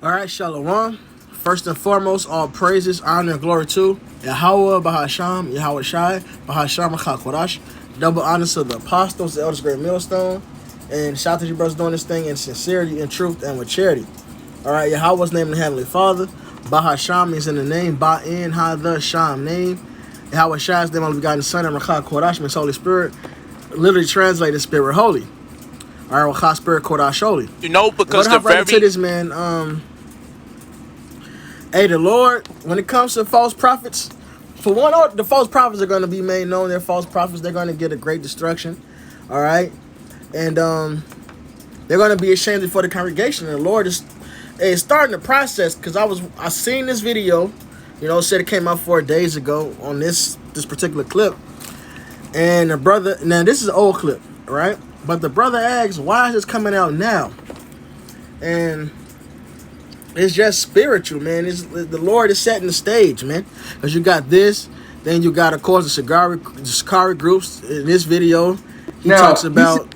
All right, Shalom. First and foremost, all praises, honor, and glory to Yahweh, Bahasham, Yahweh Shai, Bahasham, Kodash. Double honors to the apostles, the elders, great millstone. And shout out to you brothers doing this thing in sincerity, in truth, and with charity. All right, Yahweh's name, the Heavenly Father. Bahasham is in the name, Ba'in, Ha, the Sham name. Yahweh Shai's name, only begotten Son, and Rakha Kodash means Holy Spirit. Literally translated Spirit Holy. All right, Rakha Spirit Kodash Holy. Because the very to this, man. Hey, the Lord, when it comes to false prophets, for one, the false prophets are going to be made known. They're false prophets. They're going to get a great destruction. All right. And they're going to be ashamed before the congregation. And the Lord is starting the process, because I seen this video, said it came out 4 days ago on this particular clip. And the brother, now this is an old clip, right? But the brother asks, why is this coming out now? And it's just spiritual, man. The Lord is setting the stage, man. Because you got this, then you got, of course, the Sakari groups. In this video, he talks about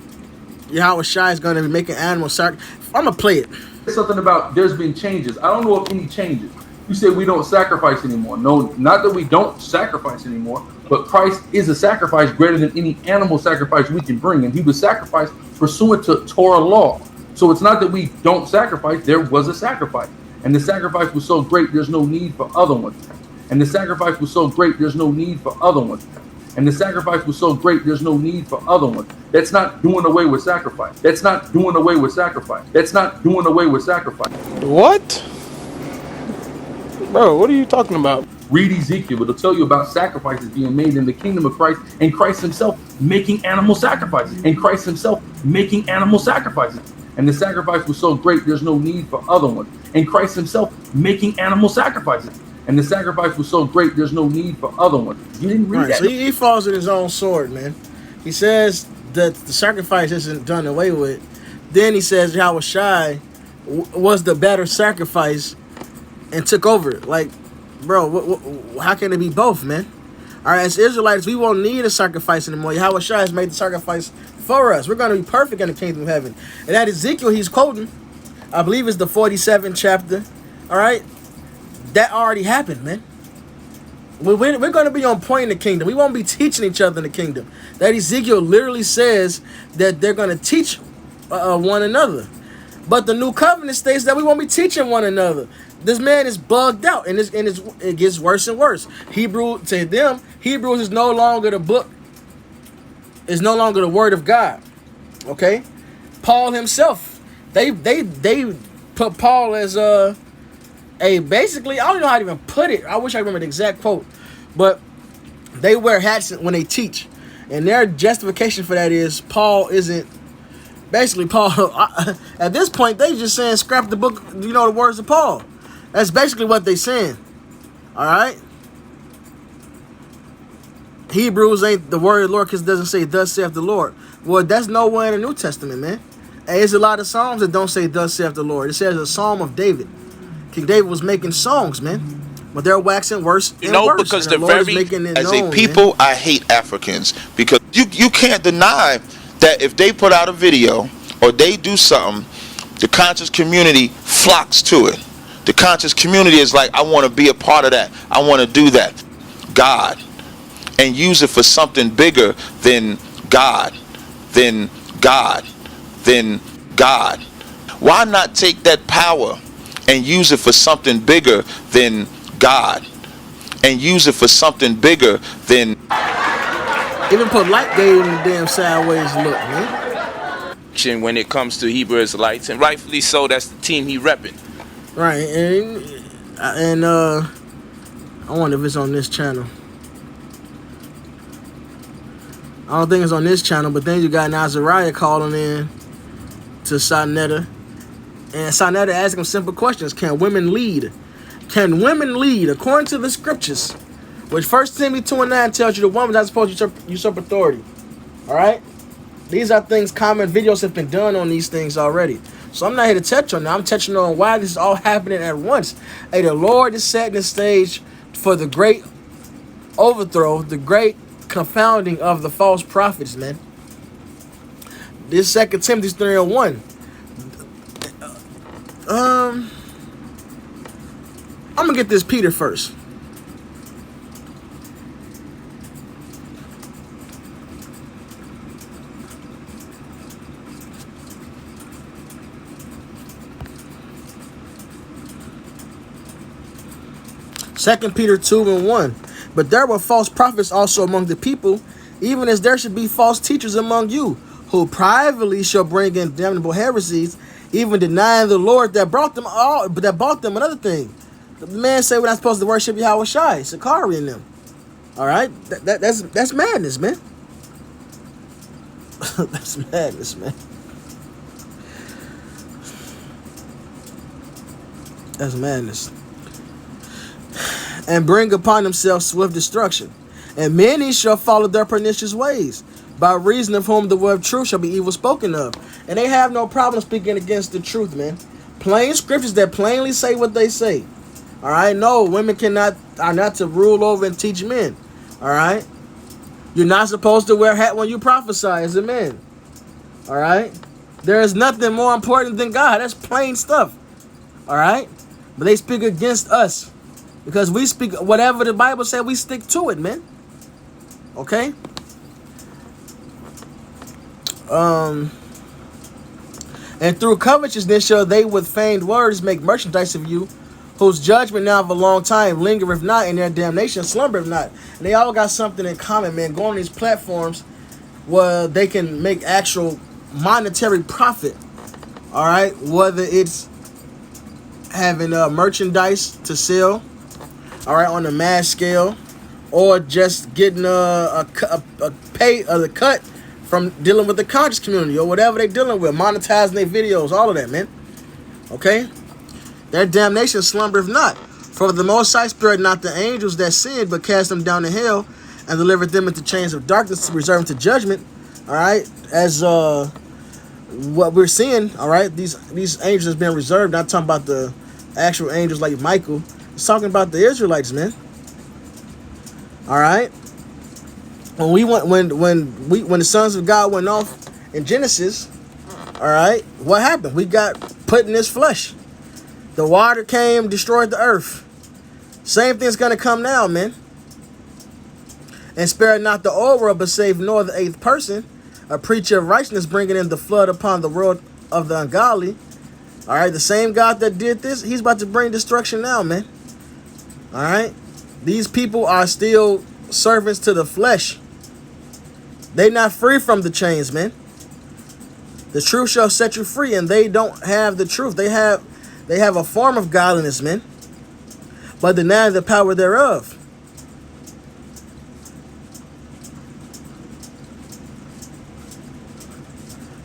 Yahweh Shai is going to be making animal sacrifice. I'm going to play it. Something about there's been changes. I don't know of any changes. You said we don't sacrifice anymore. No, not that we don't sacrifice anymore, but Christ is a sacrifice greater than any animal sacrifice we can bring. And he was sacrificed pursuant to Torah law. So it's not that we don't sacrifice. There was a sacrifice. And the sacrifice was so great, there's no need for other ones. And the sacrifice was so great, there's no need for other ones. And the sacrifice was so great, there's no need for other ones. That's not doing away with sacrifice. That's not doing away with sacrifice. That's not doing away with sacrifice. What? Bro, what are you talking about? Read Ezekiel. It'll tell you about sacrifices being made in the kingdom of Christ, and Christ himself making animal sacrifices. And Christ himself making animal sacrifices. And the sacrifice was so great, there's no need for other ones. And Christ himself making animal sacrifices. And the sacrifice was so great, there's no need for other ones. You didn't read that. So he falls in his own sword, man. He says that the sacrifice isn't done away with. Then he says Yahweh Shai was the better sacrifice and took over it. Like, bro, how can it be both, man? All right, as Israelites, we won't need a sacrifice anymore. Yahweh Shai has made the sacrifice for us. We're going to be perfect in the kingdom of heaven. And that Ezekiel he's quoting, I believe it's the 47th chapter. All right, that already happened, man. We're going to be on point in the kingdom. We won't be teaching each other in the kingdom. That Ezekiel literally says that they're going to teach one another. But the new covenant states that we won't be teaching one another. This man is bugged out, and it gets worse and worse. Hebrews is no longer the book. It's no longer the word of God. Okay, Paul himself, they put Paul as basically, I don't know how to even put it. I wish I remember the exact quote, but they wear hats when they teach, and their justification for that is Paul isn't. Basically, Paul, at this point, they just saying scrap the book, the words of Paul. That's basically what they saying. All right? Hebrews ain't the word of the Lord because it doesn't say, thus saith the Lord. Well, that's nowhere in the New Testament, man. And there's a lot of Psalms that don't say, thus saith the Lord. It says a Psalm of David. King David was making songs, man. But they're waxing worse and worse. Because and as a people, man. I hate Africans. Because you can't deny that if they put out a video or they do something, the conscious community flocks to it. The conscious community is like, I want to be a part of that. I want to do that. God. And use it for something bigger than God. Than God. Than God. Why not take that power and use it for something bigger than God? And use it for something bigger than... Even polite gave him the damn sideways look, man. When it comes to Hebrew Israelites, and rightfully so, that's the team he repping. Right, and I wonder if it's on this channel. I don't think it's on this channel, but then you got Nazariah calling in to Sonetta, and Sonetta asking him simple questions. Can women lead? Can women lead according to the scriptures? Which 1 Timothy 2:9 tells you the woman is not supposed to usurp authority. All right? These are things, common videos have been done on these things already. So I'm not here to touch on that. I'm touching on why this is all happening at once. Hey, the Lord is setting the stage for the great overthrow, the great confounding of the false prophets, man. This 2 Timothy 3:1. I'm gonna get this Peter first. Second Peter 2:1. But there were false prophets also among the people, even as there should be false teachers among you, who privately shall bring in damnable heresies, even denying the Lord that brought them all, but that bought them. Another thing, the man say we're not supposed to worship Yahweh Shai, Sakari and them. All right, that's madness, man. That's madness, man. That's madness. And bring upon themselves swift destruction. And many shall follow their pernicious ways, by reason of whom the word of truth shall be evil spoken of. And they have no problem speaking against the truth, man. Plain scriptures that plainly say what they say. All right, no, women are not to rule over and teach men. All right, you're not supposed to wear a hat when you prophesy as a man. All right, there is nothing more important than God. That's plain stuff. All right, but they speak against us. Because we speak whatever the Bible said, we stick to it, man. Okay? And through covetousness shall they with feigned words make merchandise of you, whose judgment now of a long time lingereth not, and their damnation slumbereth not. And they all got something in common, man. Going on these platforms where they can make actual monetary profit. All right? Whether it's having merchandise to sell, all right, on a mass scale, or just getting a cut from dealing with the conscious community or whatever they're dealing with, monetizing their videos, all of that, man. Okay? Their damnation slumbereth not. For the Most High spared not the angels that sinned, but cast them down to hell and delivered them into chains of darkness to reserve them to judgment. All right? As what we're seeing, all right, these angels has been reserved. Not talking about the actual angels like Michael. It's talking about the Israelites, man. All right. When the sons of God went off in Genesis, all right, what happened? We got put in this flesh. The water came, destroyed the earth. Same thing's gonna come now, man. And spare not the old world, but save Noah the eighth person, a preacher of righteousness, bringing in the flood upon the world of the ungodly. All right, the same God that did this, he's about to bring destruction now, man. All right, these people are still servants to the flesh. They not free from the chains, man. The truth shall set you free, and they don't have the truth. They have a form of godliness, man, but deny the power thereof.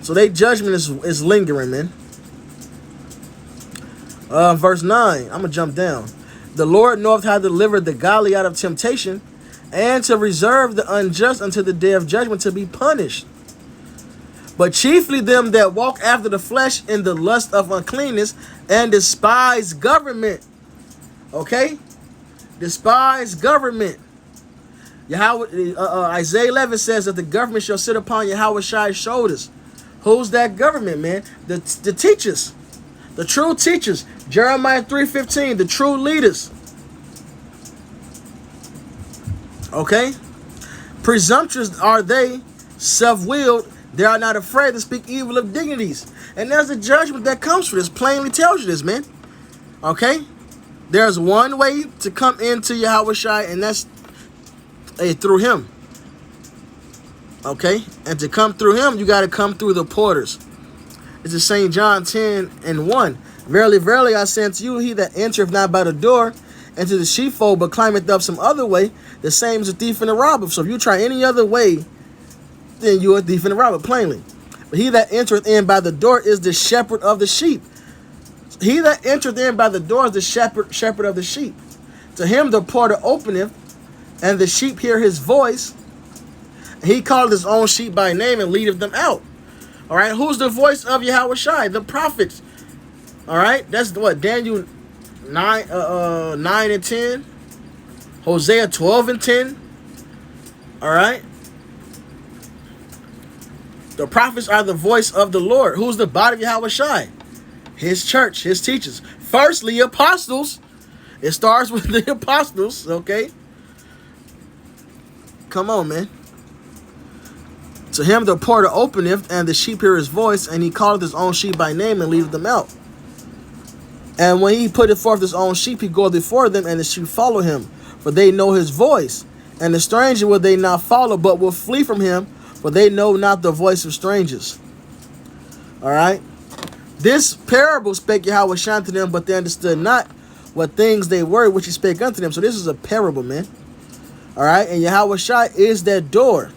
So their judgment is lingering, man. Verse 9, I'm gonna jump down. The Lord knoweth how to deliver the godly out of temptation, and to reserve the unjust unto the day of judgment to be punished. But chiefly them that walk after the flesh in the lust of uncleanness and despise government. Okay? Despise government. Isaiah 11 says that the government shall sit upon Yahweh Shai's shoulders. Who's that government, man? The teachers. The true teachers. Jeremiah 3:15, the true leaders. Okay? Presumptuous are they, self-willed. They are not afraid to speak evil of dignities. And there's a judgment that comes for this. Plainly tells you this, man. Okay? There's one way to come into Yahweh Shai, and that's through him. Okay? And to come through him, you got to come through the porters. It's in St. John 10:1. Verily, verily, I say unto you, he that entereth not by the door into the sheepfold, but climbeth up some other way, the same is a thief and a robber. So if you try any other way, then you are a thief and a robber, plainly. But he that entereth in by the door is the shepherd of the sheep. He that entereth in by the door is the shepherd of the sheep. To him the porter openeth, and the sheep hear his voice. He calleth his own sheep by name and leadeth them out. All right, who's the voice of Yahweh Shai? The prophets. All right, that's what Daniel 9:10, Hosea 12:10. All right, the prophets are the voice of the Lord. Who's the body of Yahweh Shai? His church, his teachers. Firstly, apostles. It starts with the apostles, okay? Come on, man. To him the porter openeth, and the sheep hear his voice, and he calleth his own sheep by name, and leadeth them out. And when he putteth forth his own sheep, he goeth before them, and the sheep follow him, for they know his voice. And the stranger will they not follow, but will flee from him, for they know not the voice of strangers. All right? This parable spake Yahweh Shai to them, but they understood not what things they were which he spake unto them. So this is a parable, man. All right? And Yahweh Shai is that door.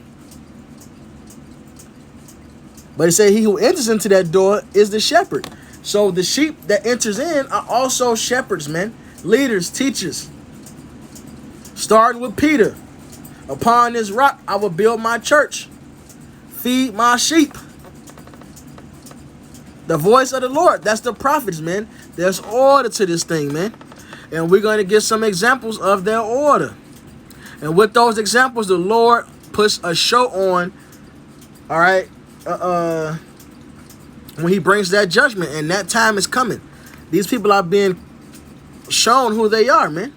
But he said he who enters into that door is the shepherd. So the sheep that enters in are also shepherds, man. Leaders, teachers. Starting with Peter. Upon this rock I will build my church. Feed my sheep. The voice of the Lord. That's the prophets, man. There's order to this thing, man. And we're going to get some examples of their order. And with those examples, the Lord puts a show on, all right, when he brings that judgment, and that time is coming. These people are being shown who they are, man.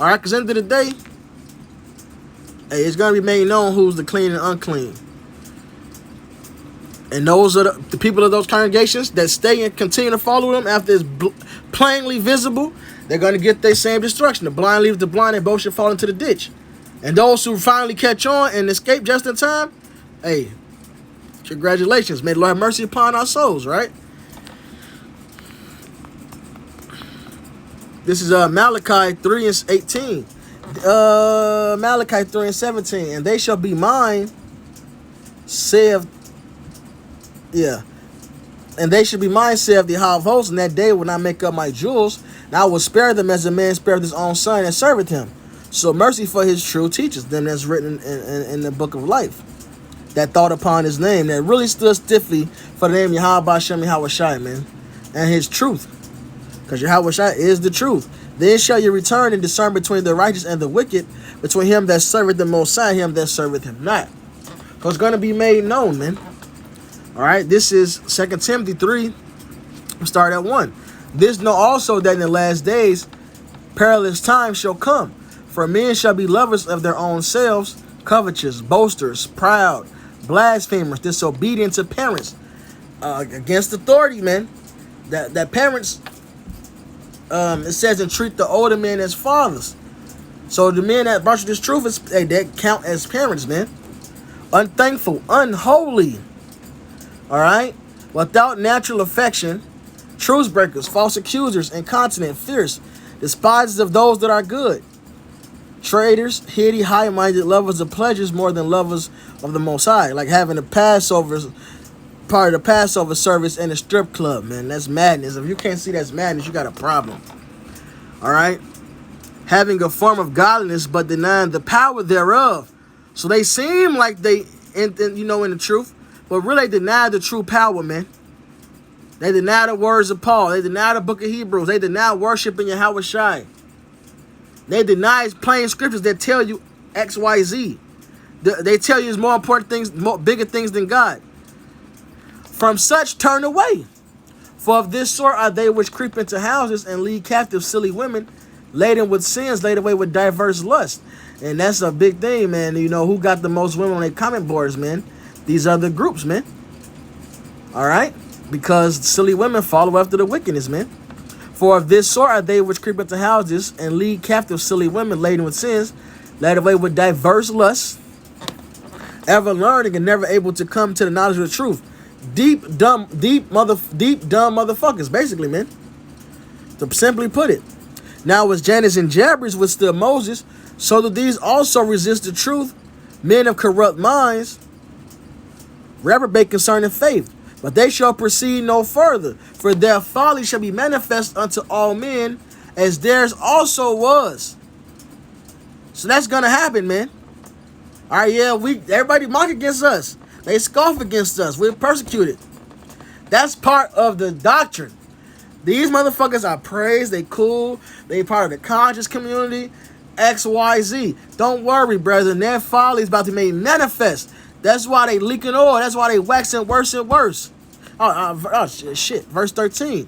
All right, because at the end of the day, hey, it's going to be made known who's the clean and unclean. And those are the people of those congregations that stay and continue to follow them after it's plainly visible. They're going to get their same destruction. The blind leaves the blind, and both should fall into the ditch. And those who finally catch on and escape just in time, hey, congratulations. May the Lord have mercy upon our souls, right? This is Malachi 3 and 18. Malachi 3 and 17. And they shall be mine, saith, and they should be mine, saith the High of Hosts, and that day when I make up my jewels, and I will spare them as a man spareth his own son and serveth him. So mercy for his true teachers, them that's written in the book of life, that thought upon his name, that really stood stiffly for the name Yahweh Bashem Yahweh Shai, man, and his truth. Because Yahweh Shai is the truth. Then shall you return and discern between the righteous and the wicked, between him that serveth the Most High, him that serveth him not. So it's going to be made known, man. All right, this is 2 Timothy 3. We'll start at 1. This know also that in the last days perilous times shall come. For men shall be lovers of their own selves, covetous, boasters, proud, blasphemers, disobedient to parents, against authority, man. That parents, it says, and treat the older men as fathers. So the men that brought you this truth, is they count as parents, man. Unthankful, unholy. All right? Without natural affection, truce breakers, false accusers, incontinent, fierce, despisers of those that are good, traitors, heady, high-minded, lovers of pleasures more than lovers of the Most High. Like having a Passover, part of the Passover service in a strip club, man. That's madness. If you can't see that's madness, you got a problem. All right? Having a form of godliness, but denying the power thereof. So they seem like they, in the truth, but really deny the true power, man. They deny the words of Paul. They deny the book of Hebrews. They deny worshiping Yahweh Shai. They deny plain scriptures that tell you X, Y, Z. They tell you it's more important things, bigger things than God. From such turn away. For of this sort are they which creep into houses and lead captive silly women, laden with sins, laid away with diverse lusts. And that's a big thing, man. You know, who got the most women on their comment boards, man? These other groups, man. All right? Because silly women follow after the wickedness, man. For of this sort are they which creep into houses and lead captive silly women laden with sins, led away with diverse lusts, ever learning and never able to come to the knowledge of the truth. Deep dumb motherfuckers, basically, man. To simply put it. Now as Jannes and Jambres withstood Moses, so that these also resist the truth, men of corrupt minds, reprobate concerning faith. But they shall proceed no further, for their folly shall be manifest unto all men, as theirs also was. So that's gonna happen, man. All right, yeah, everybody mock against us. They scoff against us. We're persecuted. That's part of the doctrine. These motherfuckers are praised. They cool. They part of the conscious community. X, Y, Z. Don't worry, brethren. Their folly is about to be made manifest. That's why they leaking oil. That's why they waxing worse and worse. Shit. Verse 13.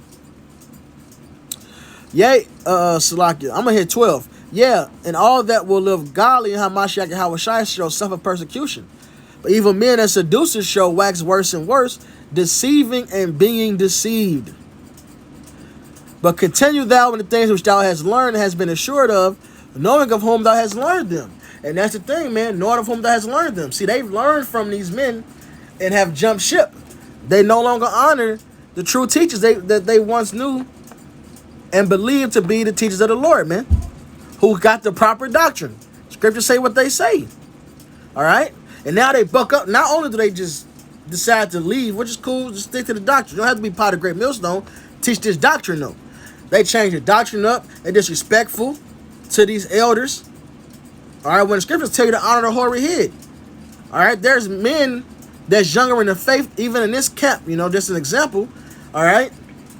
Yea, Salakia, I'm gonna hit 12. Yeah, and all that will live godly in Hamashiach and Hawashai shall suffer persecution. But evil men and seducers shall wax worse and worse, deceiving and being deceived. But continue thou in the things which thou hast learned and hast been assured of, knowing of whom thou hast learned them. And that's the thing, man, knowing of whom thou hast learned them. See, they've learned from these men and have jumped ship. They no longer honor the true teachers that they once knew and believed to be the teachers of the Lord, man, who got the proper doctrine. Scriptures say what they say. All right? And now they buck up. Not only do they just decide to leave, which is cool, just stick to the doctrine. You don't have to be part of Great Millstone. Teach this doctrine, though. They change the doctrine up. They're disrespectful to these elders. All right? When the scriptures tell you to honor the hoary head. All right? There's men that's younger in the faith, even in this camp, you know, just an example. All right?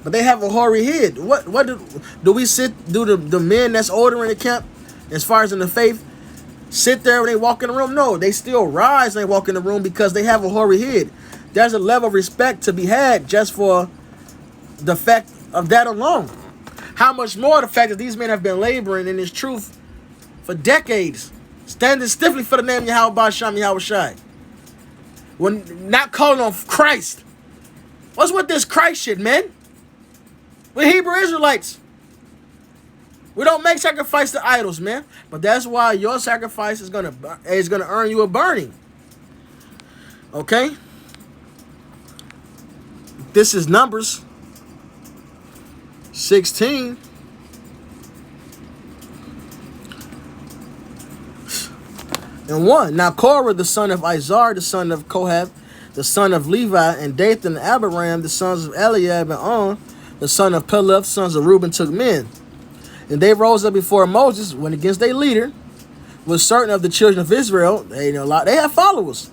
But they have a hoary head. What do we do the men that's older in the camp, as far as in the faith, sit there when they walk in the room? No, they still rise when they walk in the room because they have a hoary head. There's a level of respect to be had just for the fact of that alone. How much more the fact that these men have been laboring in this truth for decades, standing stiffly for the name of Yahweh Ba'Sham Yahweh Shai. When not calling on Christ. What's with this Christ shit, man? We're Hebrew Israelites. We don't make sacrifice to idols, man. But that's why your sacrifice is gonna earn you a burning. Okay? This is Numbers 16. And 1. Now Korah, the son of Izar, the son of Kohath, the son of Levi, and Dathan and Abiram, the sons of Eliab and On, the son of Peleth, sons of Reuben, took men. And they rose up before Moses, went against their leader, with certain of the children of Israel. They know a lot. They have followers.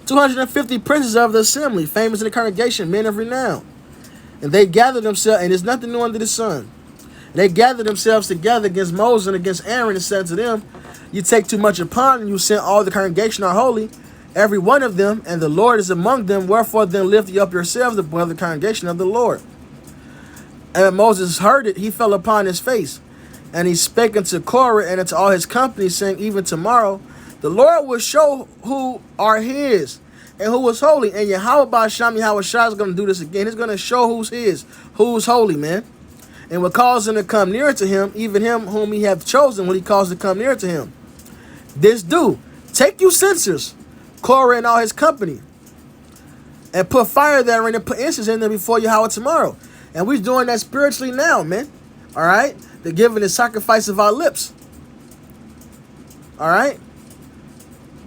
250 princes of the assembly, famous in the congregation, men of renown. And they gathered themselves, and there's nothing new under the sun. And they gathered themselves together against Moses and against Aaron, and said to them, you take too much upon, and you sent all the congregation are holy, every one of them, and the Lord is among them. Wherefore then lift ye up yourselves above the congregation of the Lord. And when Moses heard it, he fell upon his face. And he spake unto Korah and unto all his company, saying, even tomorrow the Lord will show who are his and who is holy. And Yahweh Ba'Sham Yahweh Shai is going to do this again. He's going to show who's his, who's holy, man. And will cause him to come nearer to him, even him whom he hath chosen, when he calls to come near to him. This do. Take you censers, Korah and all his company, and put fire therein and put incense in them before Yahweh tomorrow. And we're doing that spiritually now, man. All right? They're giving the sacrifice of our lips. All right?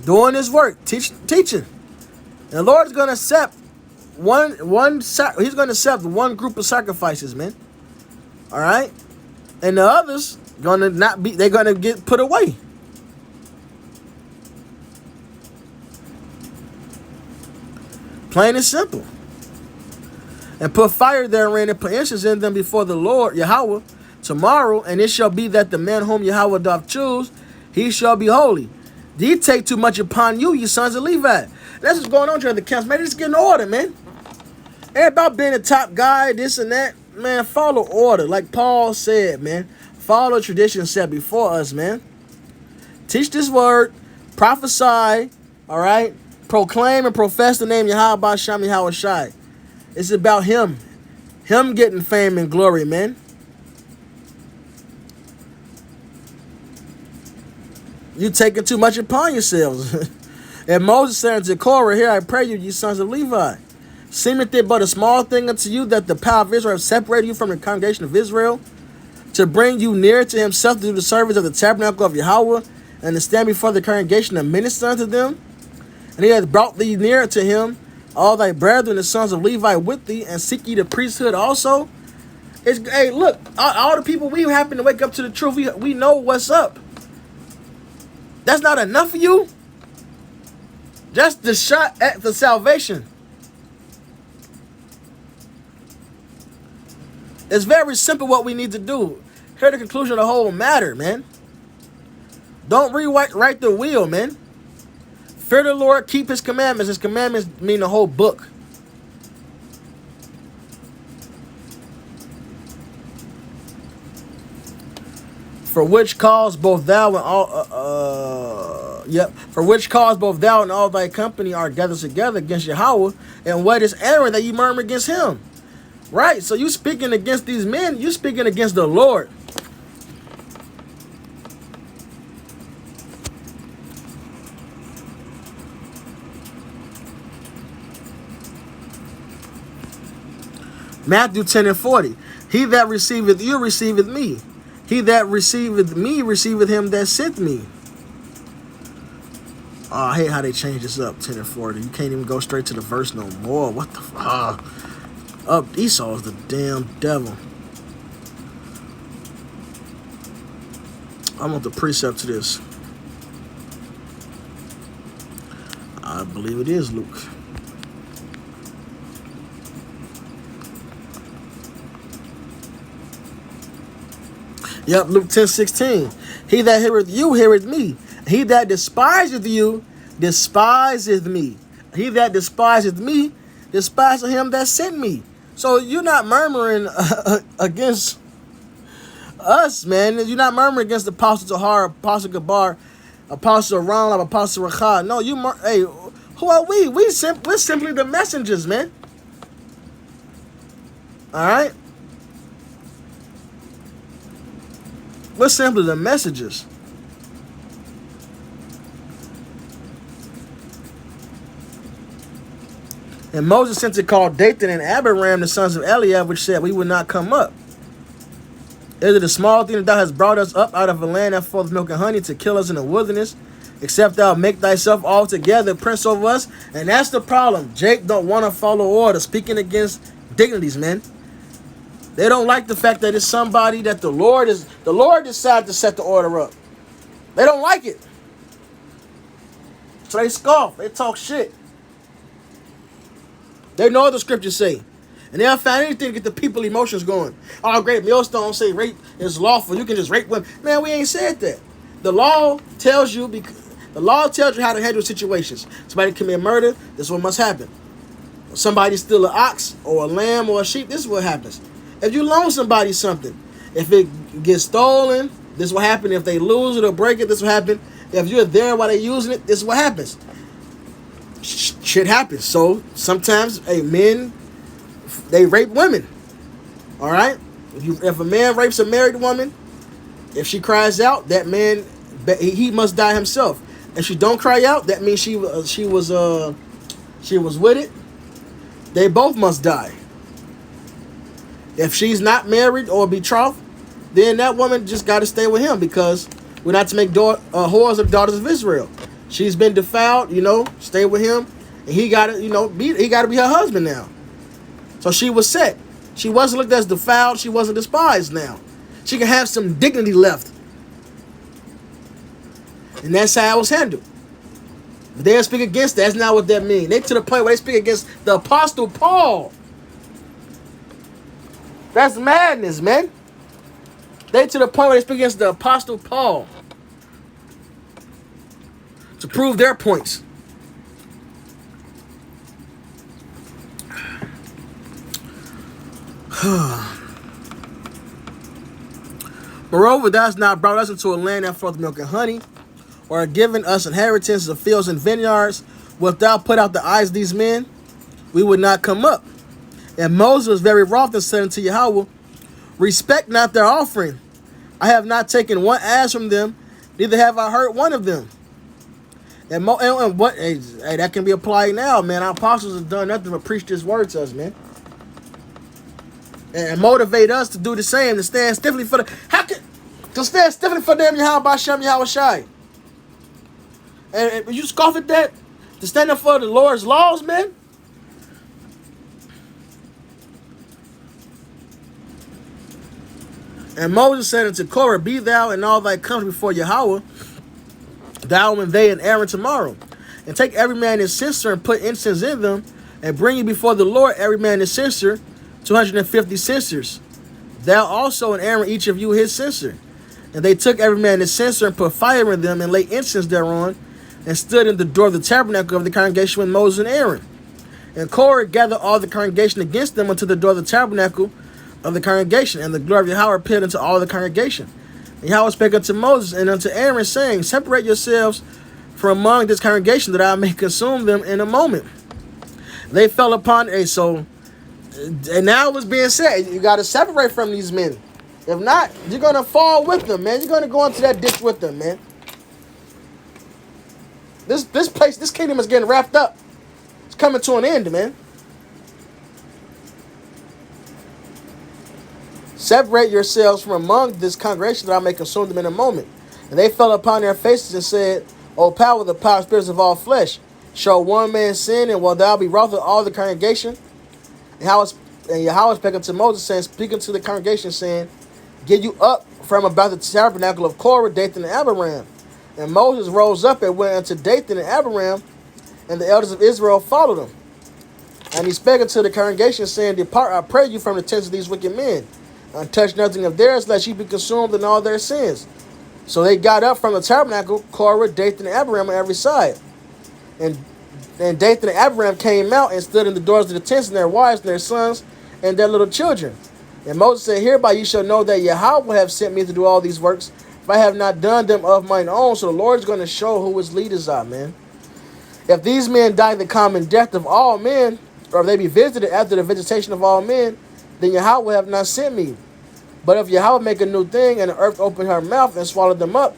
Doing his work, teaching. And the Lord's going to accept he's going to accept one group of sacrifices, man. All right? And the others going to not be, they're going to get put away. Plain and simple. And put fire therein and put incense in them before the Lord Yahweh tomorrow, and it shall be that the man whom Yahweh doth choose, he shall be holy. Ye take too much upon you, ye sons of Levi. That's what's going on during the camps, man. Just get in order, man. Ain't about being a top guy, this and that. Man, follow order. Like Paul said, man. Follow tradition set before us, man. Teach this word. Prophesy. All right? Proclaim and profess the name Yahweh Ba'Sham Yahweh Shai. It's about him. Him getting fame and glory, man. You taking too much upon yourselves. And Moses said unto Korah, here I pray you, ye sons of Levi. Seemeth it but a small thing unto you that the power of Israel have separated you from the congregation of Israel, to bring you near to himself to do the service of the tabernacle of Yahweh, and to stand before the congregation and minister unto them? And he hath brought thee near to him, all thy brethren, the sons of Levi, with thee, and seek ye the priesthood also. Hey, look, all the people we happen to wake up to the truth, we know what's up. That's not enough for you? Just the shot at the salvation. It's very simple what we need to do. Hear the conclusion of the whole matter, man. Don't rewrite the wheel, man. Fear the Lord, keep his commandments. His commandments mean the whole book. For which cause both thou and all thy company are gathered together against Yahweh. And what is Aaron that you murmur against him? Right. So you speaking against these men. You speaking against the Lord. Matthew 10:40. He that receiveth you receiveth me. He that receiveth me receiveth him that sent me. Oh, I hate how they change this up. 10:40. You can't even go straight to the verse no more. What the fuck? Up Esau is the damn devil. I want the precept to this. I believe it is Luke. Yep, Luke 10:16. He that heareth you heareth me. He that despiseth you despiseth me. He that despiseth me despiseth him that sent me. So you're not murmuring against us, man. You're not murmuring against the Apostle Tahar, Apostle Gabar, Apostle Ram, Apostle Rachad. No, hey, who are we? We're simply the messengers, man. All right? We're simply the messengers. And Moses sent to call Dathan and Abiram, the sons of Eliab, which said, we would not come up. Is it a small thing that thou hast brought us up out of a land that floweth milk and honey to kill us in the wilderness? Except thou make thyself altogether prince over us? And that's the problem. Jake don't want to follow order, speaking against dignities, man. They don't like the fact that it's somebody that the Lord decided to set the order up. They don't like it. So they scoff. They talk shit. They know what the scriptures say. And they'll find anything to get the people emotions going. Oh, great. Millstone say rape is lawful. You can just rape women. Man, we ain't said that. The law tells you how to handle situations. Somebody commit murder, this is what must happen. Somebody steal an ox or a lamb or a sheep, this is what happens. If you loan somebody something, if it gets stolen, this is what happens. If they lose it or break it, this is what happens. If you're there while they're using it, this is what happens. Shit happens. So sometimes, men, they rape women. All right? If a man rapes a married woman, if she cries out, that man, he must die himself. If she don't cry out, that means she was with it. They both must die. If she's not married or betrothed, then that woman just got to stay with him, because we're not to make whores of daughters of Israel. She's been defiled, stay with him, and he got to, he got to be her husband now. So she was set. She wasn't looked as defiled. She wasn't despised now. She can have some dignity left. And that's how it was handled. But they speak against that. That's not what that means. They to the point where they speak against the Apostle Paul. That's madness, man. They to the point where they speak against the Apostle Paul to prove their points. Moreover, thou hast not brought us into a land that floweth milk and honey, or given us inheritance of fields and vineyards. Wilt thou put out the eyes of these men? We would not come up. And Moses was very wroth and said unto Yahweh, respect not their offering. I have not taken one ass from them, neither have I hurt one of them. And what? Hey, that can be applied now, man. Our apostles have done nothing but preach this word to us, man, and motivate us to do the same, to stand stiffly for them. Yahweh Shem Yahweh Shai. And you scoff at that, to stand up for the Lord's laws, man. And Moses said unto Korah, be thou and all thy company before Yahweh, thou and they and Aaron tomorrow, and take every man his censer and put incense in them, and bring you before the Lord every man his censer, 250 censers. Thou also and Aaron, each of you his censer. And they took every man his censer and put fire in them and laid incense thereon, and stood in the door of the tabernacle of the congregation with Moses and Aaron. And Korah gathered all the congregation against them unto the door of the tabernacle of the congregation, and the glory of Yahweh appeared unto all the congregation. And And Yahweh spake unto Moses and unto Aaron, saying, separate yourselves from among this congregation, that I may consume them in a moment. They fell upon a so, and now it was being said, you got to separate from these men. If not, you're gonna fall with them, man. You're gonna go into that ditch with them, man. This kingdom is getting wrapped up. It's coming to an end, man. Separate yourselves from among this congregation, that I may consume them in a moment. And they fell upon their faces and said, O power, the power spirits of all flesh, shall one man sin, and will thou be wroth with all the congregation? And Yahweh spake unto Moses, saying, speaking to the congregation, saying, get you up from about the tabernacle of Korah, Dathan, and Abiram. And Moses rose up and went unto Dathan and Abiram, and the elders of Israel followed him. And he spake unto the congregation, saying, depart, I pray you, from the tents of these wicked men, and touch nothing of theirs, lest ye be consumed in all their sins. So they got up from the tabernacle, Korah, Dathan, and Abiram on every side. And Dathan and Abiram came out and stood in the doors of the tents, and their wives and their sons and their little children. And Moses said, hereby ye shall know that Yahweh have sent me to do all these works, if I have not done them of mine own. So the Lord is going to show who his leaders are, man. If these men die the common death of all men, or if they be visited after the visitation of all men, then Yahweh have not sent me. But if Yahweh make a new thing, and the earth open her mouth and swallow them up,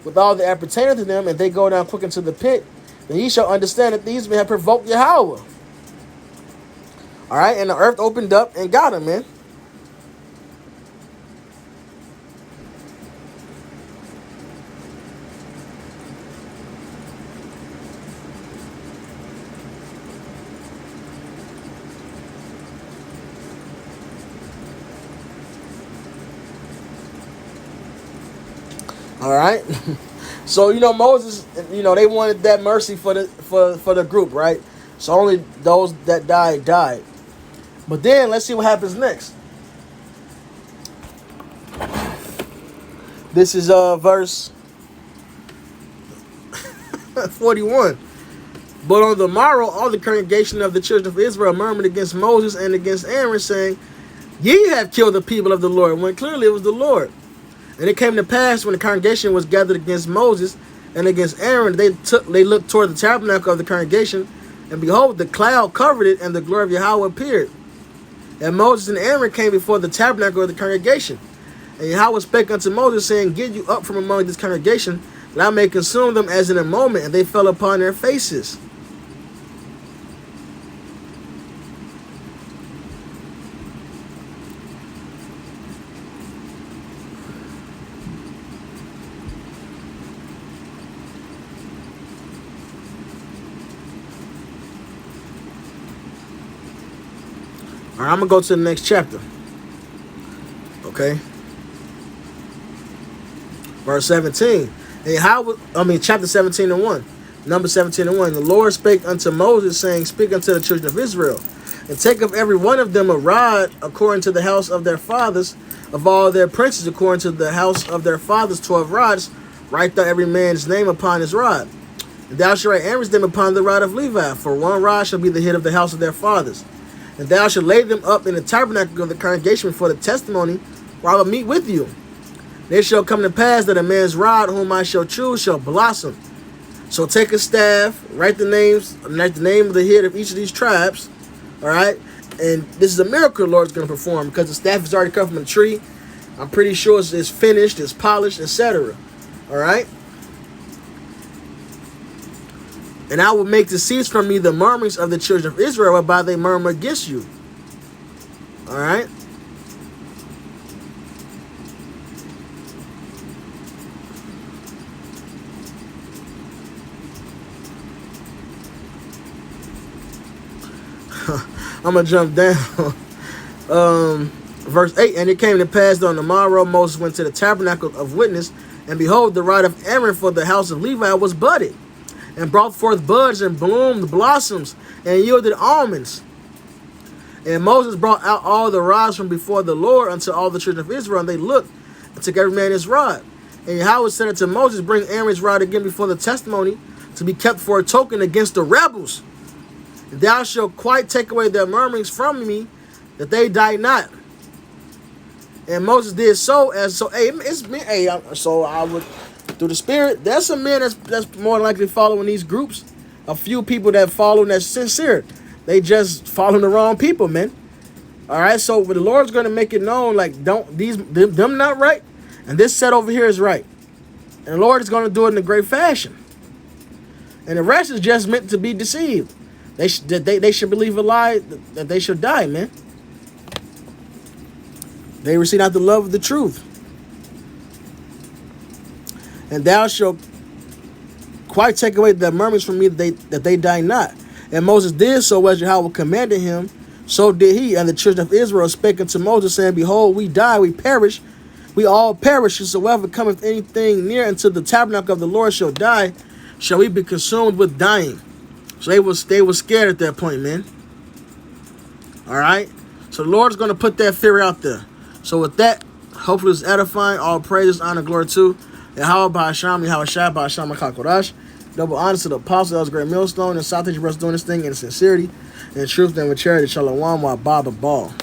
with all that appertaining to them, and they go down quick into the pit, then ye shall understand that these men have provoked Yahweh. All right, and the earth opened up and got him, man. All right. So, Moses, they wanted that mercy for the group, right? So only those that died. But then let's see what happens next. This is verse 41. But on the morrow, all the congregation of the children of Israel murmured against Moses and against Aaron, saying, ye have killed the people of the Lord, when clearly it was the Lord. And it came to pass, when the congregation was gathered against Moses and against Aaron, they looked toward the tabernacle of the congregation, and behold, the cloud covered it, and the glory of Yahweh appeared. And Moses and Aaron came before the tabernacle of the congregation. And Yahweh spake unto Moses, saying, get you up from among this congregation, that I may consume them as in a moment. And they fell upon their faces. All right, I'm going to go to the next chapter. Okay. Verse 17. Chapter 17 and 1. Number 17 and 1. The Lord spake unto Moses, saying, speak unto the children of Israel, and take of every one of them a rod according to the house of their fathers, of all their princes according to the house of their fathers, 12 rods. Write thou every man's name upon his rod. And thou shalt write Aaron's name upon the rod of Levi, for one rod shall be the head of the house of their fathers. And thou shalt lay them up in the tabernacle of the congregation for the testimony, where I will meet with you. It shall come to pass that a man's rod whom I shall choose shall blossom. So take a staff, write the name of the head of each of these tribes. All right. And this is a miracle the Lord's going to perform, because the staff is already cut from a tree. I'm pretty sure it's finished, it's polished, etc. All right. And I will make to cease from me the murmurings of the children of Israel, whereby they murmur against you. All right. I'm going to jump down. Verse 8. And it came to pass that on the morrow Moses went to the tabernacle of witness, and behold, the rod of Aaron for the house of Levi was budded, and brought forth buds, and bloomed blossoms, and yielded almonds. And Moses brought out all the rods from before the Lord unto all the children of Israel, and they looked, and took every man his rod. And Yahweh said unto Moses, bring Aaron's rod again before the testimony, to be kept for a token against the rebels. And thou shalt quite take away their murmurings from me, that they die not. And Moses did so, hey, it's me. Hey, so I would, through the Spirit, there's some men that's more likely following these groups. A few people that follow that's sincere. They just following the wrong people, man. All right, so the Lord's going to make it known, like, don't them not right, and this set over here is right, and the Lord is going to do it in a great fashion, and the rest is just meant to be deceived. They should believe a lie that they should die, man. They receive not the love of the truth, and thou shalt quite take away the murmurs from me that they die not. And Moses did so as Yahweh commanded him. So did he, and the children of Israel spake unto Moses, saying, Behold, we die, we perish, we all perish. Whosoever cometh anything near unto the tabernacle of the Lord shall die, shall we be consumed with dying. So they was scared at that point, man. All right? So the Lord's going to put that fear out there. So with that, hopefully it's edifying. All praises, honor, glory to Yahweh Ba'asham, Yahweh Shai Ba'asham HaKakodash. Double honor to the apostle that was great millstone and South Asian brothers doing this thing in sincerity and truth and with charity. Shalom, wa Baba Ball.